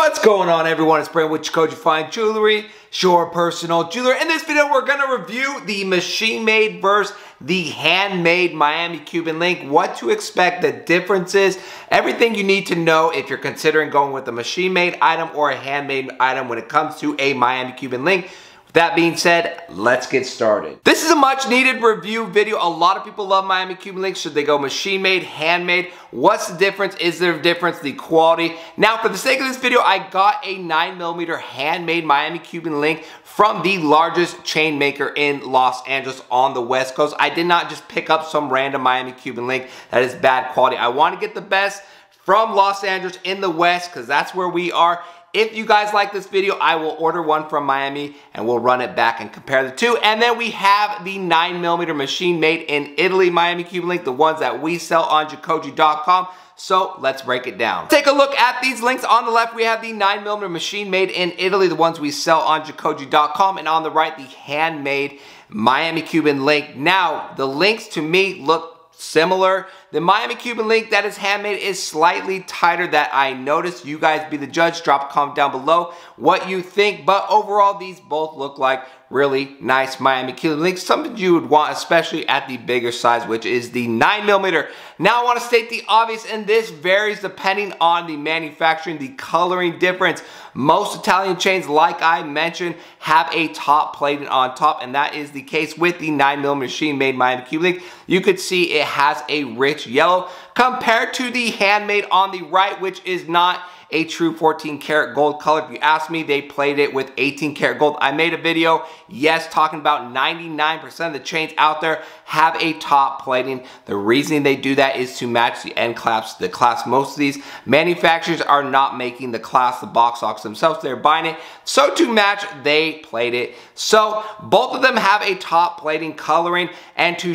What's going on, everyone? It's Brandon with Chicoji Fine Jewelry, your personal jeweler. In this video, we're going to review the machine-made versus the handmade Miami Cuban link, what to expect, the differences, everything you need to know if you're considering going with a machine-made item or a handmade item when it comes to a Miami Cuban link. With that being said, let's get started. This is a much needed review video. A lot of people love Miami Cuban links. Should they go machine made, handmade? What's the difference? Is there a difference? The quality. Now, for the sake of this video, I got a 9mm handmade Miami Cuban link from the largest chain maker in Los Angeles on the West Coast. I did not just pick up some random Miami Cuban link that is bad quality. I want to get the best from Los Angeles in the West because that's where we are. If you guys like this video, I will order one from Miami and we'll run it back and compare the two. And then we have the 9mm machine made in Italy Miami Cuban link, the ones that we sell on Chicoji.com. So let's break it down. Take a look at these links. On the left, we have the 9mm machine made in Italy, the ones we sell on Chicoji.com. And on the right, the handmade Miami Cuban link. Now, the links to me look similar. The Miami Cuban link that is handmade is slightly tighter that I noticed. You guys be the judge. Drop a comment down below what you think. But overall, these both look like really nice Miami Cuban links. Something you would want, especially at the bigger size, which is the 9mm. Now I want to state the obvious, and this varies depending on the manufacturing, the coloring difference. Most Italian chains, like I mentioned, have a top plating on top, and that is the case with the 9mm machine made Miami Cuban link. You could see it has a rich yellow compared to the handmade on the right, which is not a true 14 karat gold color. If you ask me, they played it with 18 karat gold. I made a video, yes, talking about 99% of the chains out there have a top plating. The reason they do that is to match the end clasp. The clasp, most of these manufacturers are not making the clasp, the box locks themselves, they're buying it. So to match, they played it. So both of them have a top plating coloring, and to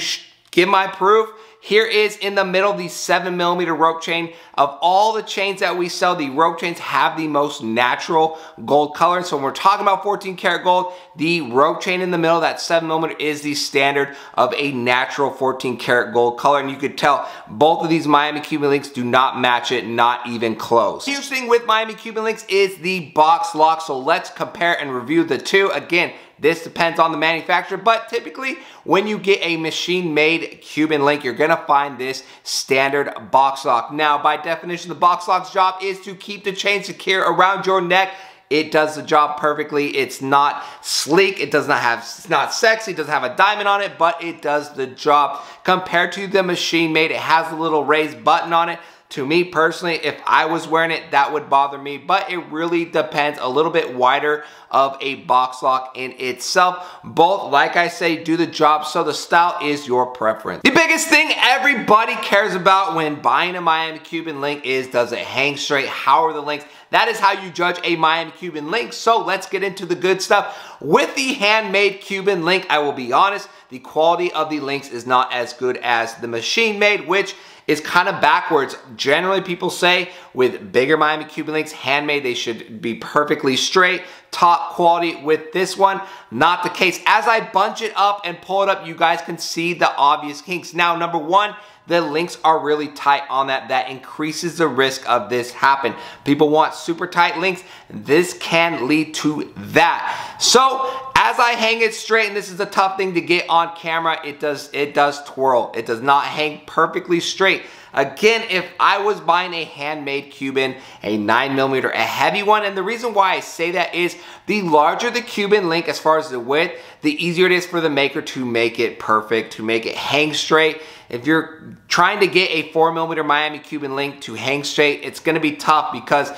give my proof, here is in the middle the 7mm rope chain. Of all the chains that we sell, the rope chains have the most natural gold color. So when we're talking about 14 karat gold, the rope chain in the middle, that 7mm, is the standard of a natural 14 karat gold color. And you could tell both of these Miami Cuban links do not match it, not even close. The huge thing with Miami Cuban links is the box lock. So let's compare and review the two. Again, this depends on the manufacturer, but typically when you get a machine-made Cuban link, you're gonna find this standard box lock. Now, by definition, the box lock's job is to keep the chain secure around your neck. It does the job perfectly. It's not sleek, it's not sexy, it doesn't have a diamond on it, but it does the job. Compared to the machine-made, it has a little raised button on it. To me personally, if I was wearing it, that would bother me, but it really depends. A little bit wider of a box lock in itself. Both, like I say, do the job, so the style is your preference. The biggest thing everybody cares about when buying a Miami Cuban link is, does it hang straight? How are the links? That is how you judge a Miami Cuban link, so let's get into the good stuff. With the handmade Cuban link, I will be honest, the quality of the links is not as good as the machine made, which is kind of backwards. Generally, people say with bigger Miami Cuban links, handmade, they should be perfectly straight, top quality. With this one, not the case. As I bunch it up and pull it up, you guys can see the obvious kinks. Now, number one, the links are really tight on that. That increases the risk of this happen. People want super tight links. This can lead to that. So as I hang it straight, and this is a tough thing to get on camera, it does twirl. It does not hang perfectly straight. Again, if I was buying a handmade Cuban, a 9mm, a heavy one, and the reason why I say that is the larger the Cuban link as far as the width, the easier it is for the maker to make it perfect, to make it hang straight. If you're trying to get a 4mm Miami Cuban link to hang straight, it's going to be tough because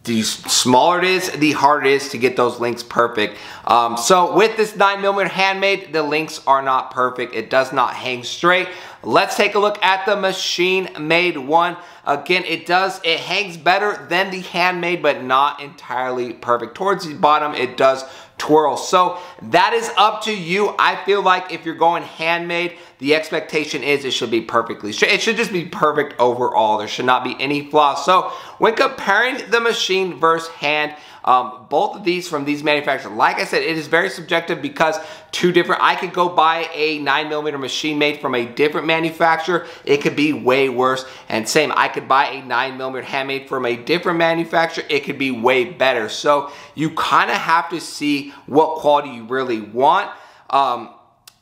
the smaller it is, the harder it is to get those links perfect. So with this 9mm handmade, the links are not perfect. It does not hang straight. Let's take a look at the machine-made one. Again, it hangs better than the handmade, but not entirely perfect. Towards the bottom, it does twirl. So that is up to you. I feel like if you're going handmade, the expectation is it should be perfectly straight. It should just be perfect overall. There should not be any flaws. So when comparing the machine versus hand, both of these from these manufacturers, like I said, it is very subjective because two different, I could go buy a 9mm machine made from a different manufacturer. It could be way worse. And same, I could buy a 9mm handmade from a different manufacturer. It could be way better. So you kind of have to see what quality you really want.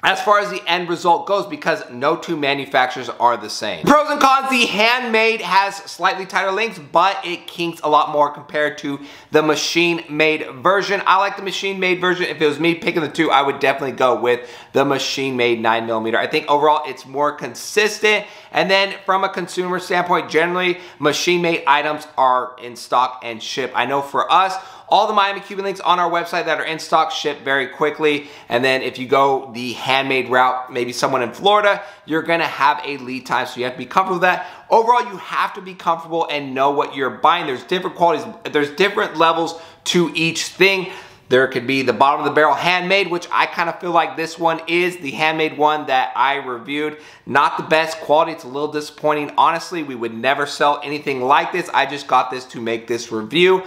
As far as the end result goes, because no two manufacturers are the same. Pros and cons, the handmade has slightly tighter links, but it kinks a lot more compared to the machine-made version. I like the machine-made version. If it was me picking the two, I would definitely go with the machine-made 9mm. I think overall it's more consistent. And then from a consumer standpoint, generally machine-made items are in stock and ship. I know for us, all the Miami Cuban links on our website that are in stock ship very quickly. And then if you go the handmade route, maybe someone in Florida, you're gonna have a lead time, so you have to be comfortable with that. Overall, you have to be comfortable and know what you're buying. There's different qualities, there's different levels to each thing. There could be the bottom of the barrel handmade, which I kind of feel like this one is. The handmade one that I reviewed, not the best quality. It's a little disappointing. Honestly, we would never sell anything like this. I just got this to make this review.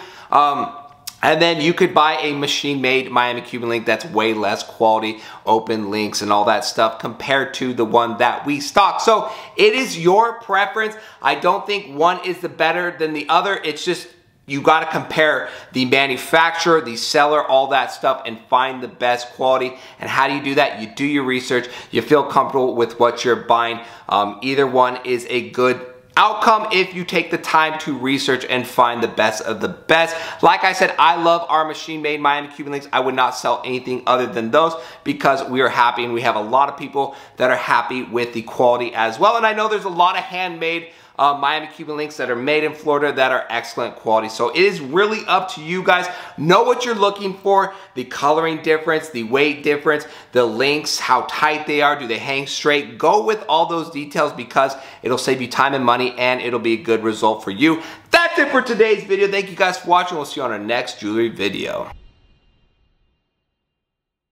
And then you could buy a machine-made Miami Cuban link that's way less quality, open links and all that stuff compared to the one that we stock. So it is your preference. I don't think one is the better than the other. It's just you got to compare the manufacturer, the seller, all that stuff, and find the best quality. And how do you do that? You do your research. You feel comfortable with what you're buying. Either one is a good outcome if you take the time to research and find the best of the best. Like I said, I love our machine-made Miami Cuban links. I would not sell anything other than those because we are happy, and we have a lot of people that are happy with the quality as well. And I know there's a lot of handmade Miami Cuban links that are made in Florida that are excellent quality. So it is really up to you guys. Know what you're looking for, the coloring difference, the weight difference, the links, how tight they are, do they hang straight? Go with all those details because it'll save you time and money, and it'll be a good result for you. That's it for today's video. Thank you guys for watching. We'll see you on our next jewelry video.